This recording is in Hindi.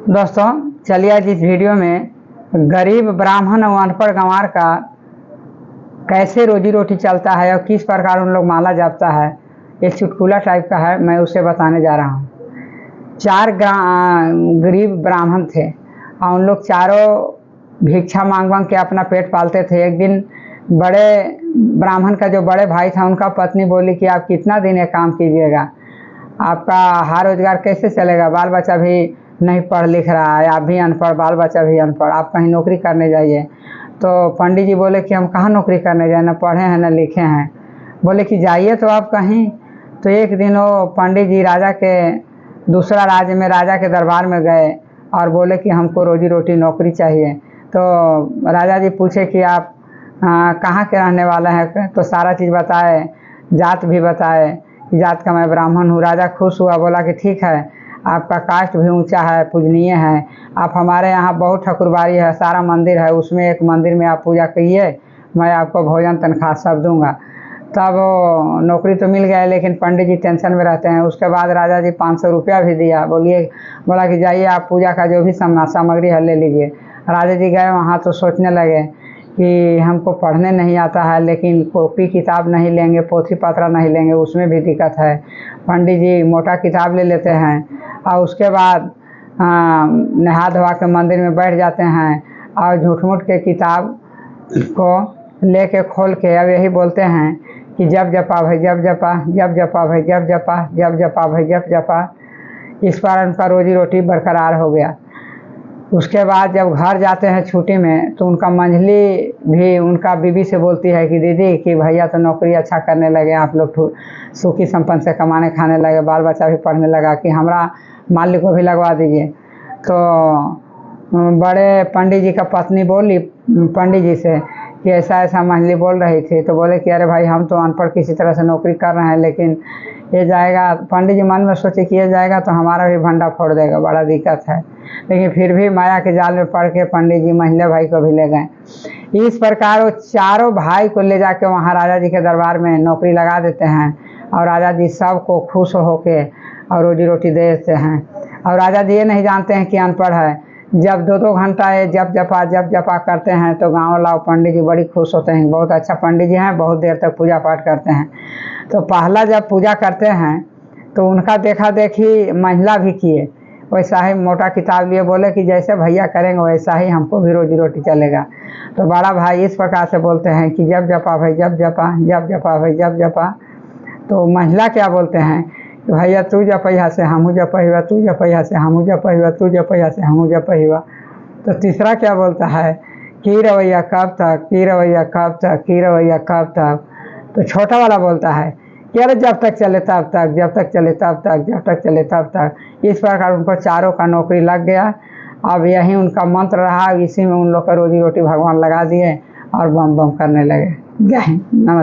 दोस्तों चलिए आज इस वीडियो में गरीब ब्राह्मण और अनपढ़ गंवार का कैसे रोजी रोटी चलता है और किस प्रकार उन लोग माला जापता है, एक चुटकुला टाइप का है, मैं उसे बताने जा रहा हूँ। चार गरीब ब्राह्मण थे और उन लोग चारों भिक्षा मांग मांग के अपना पेट पालते थे। एक दिन बड़े ब्राह्मण का जो बड़े भाई था उनका पत्नी बोली कि आप कितना दिन ये काम कीजिएगा, आपका हार रोजगार कैसे चलेगा, बाल बच्चा भी नहीं पढ़ लिख रहा है, आप भी अनपढ़, बाल बच्चा भी अनपढ़, आप कहीं नौकरी करने जाइए। तो पंडित जी बोले कि हम कहाँ नौकरी करने जाए, ना पढ़े हैं ना लिखे हैं। बोले कि जाइए तो आप कहीं। तो एक दिन वो पंडित जी राजा के दूसरा राज्य में राजा के दरबार में गए और बोले कि हमको रोजी रोटी नौकरी चाहिए। तो राजा जी पूछे कि आप कहाँ के रहने वाले हैं, तो सारा चीज़ बताए, जात भी बताए, जात का मैं ब्राह्मण हूँ। राजा खुश हुआ, बोला कि ठीक है, आपका कास्ट भी ऊंचा है, पूजनीय है, आप हमारे यहाँ बहुत ठकुरबाड़ी है, सारा मंदिर है, उसमें एक मंदिर में आप पूजा करिए, मैं आपको भोजन तनख्वाह सब दूंगा। तब नौकरी तो मिल गया, लेकिन पंडित जी टेंशन में रहते हैं। उसके बाद राजा जी 500 रुपया भी दिया, बोला कि जाइए आप पूजा का जो भी सामग्री है ले लीजिए। राजा जी गए वहाँ तो सोचने लगे कि हमको पढ़ने नहीं आता है, लेकिन कॉपी किताब नहीं लेंगे, पोथी पत्र नहीं लेंगे, उसमें भी दिक्कत है। पंडित जी मोटा किताब ले लेते हैं और उसके बाद नहा धोवा के मंदिर में बैठ जाते हैं और झूठ मूठ के किताब को लेके खोल के अब यही बोलते हैं कि जब जपा भाई जब जपा, जब जपा भाई जब जपा, जब जपा भाई जब जपा। इस पर उनका रोजी रोटी बरकरार हो गया। उसके बाद जब घर जाते हैं छुट्टी में तो उनका मंझली भी उनका बीवी से बोलती है कि दीदी कि भैया तो नौकरी अच्छा करने लगे, आप लोग सुखी संपन्न से कमाने खाने लगे, बाल बच्चा भी पढ़ने लगा, कि हमारा मालिक को भी लगवा दीजिए। तो बड़े पंडित जी का पत्नी बोली पंडित जी से कि ऐसा ऐसा मंझली बोल रही थी। तो बोले कि अरे भाई हम तो अनपढ़ किसी तरह से नौकरी कर रहे हैं, लेकिन ये जाएगा। पंडित जी मन में सोचे कि ये जाएगा तो हमारा भी भंडा फोड़ देगा, बड़ा दिक्कत है। लेकिन फिर भी माया के जाल में पड़ के पंडित जी महिला भाई को भी ले गए। इस प्रकार वो चारों भाई को ले जाके वहाँ राजा जी के दरबार में नौकरी लगा देते हैं और राजा जी सबको खुश होके और रोजी रोटी दे देते हैं। और राजा जी ये नहीं जानते हैं कि अनपढ़ है। जब 2-2 घंटा ये जप जपा करते हैं तो गाँव लाओ पंडित जी बड़ी खुश होते हैं, बहुत अच्छा पंडित जी हैं, बहुत देर तक पूजा पाठ करते हैं। तो पहला जब पूजा करते हैं तो उनका देखा देखी महिला भी किए, वैसा ही मोटा किताब लिए, बोले कि जैसे भैया करेंगे वैसा ही हमको भी रोजी रोटी चलेगा। तो बड़ा भाई इस प्रकार से बोलते हैं कि जब जपा भाई जब जपा, जब जपा भाई जब जपा। तो महिला क्या बोलते हैं कि भैया तू जपैया से हमू जपैया, तू जपैया से हमू जपैया, तू जपैया से हमू जपैया। तो तीसरा क्या बोलता है कि रवैया कब तक, की रवैया कब तक, की रवैया कब तक। तो छोटा वाला बोलता है कि अरे जब तक चले तब तक, जब तक चले तब तक, जब तक चले तब तक। इस प्रकार उनको चारों का नौकरी लग गया। अब यही उनका मंत्र रहा, इसी में उन लोग का रोजी रोटी भगवान लगा दिए और बम बम करने लगे। जय हिंद, नमस्कार।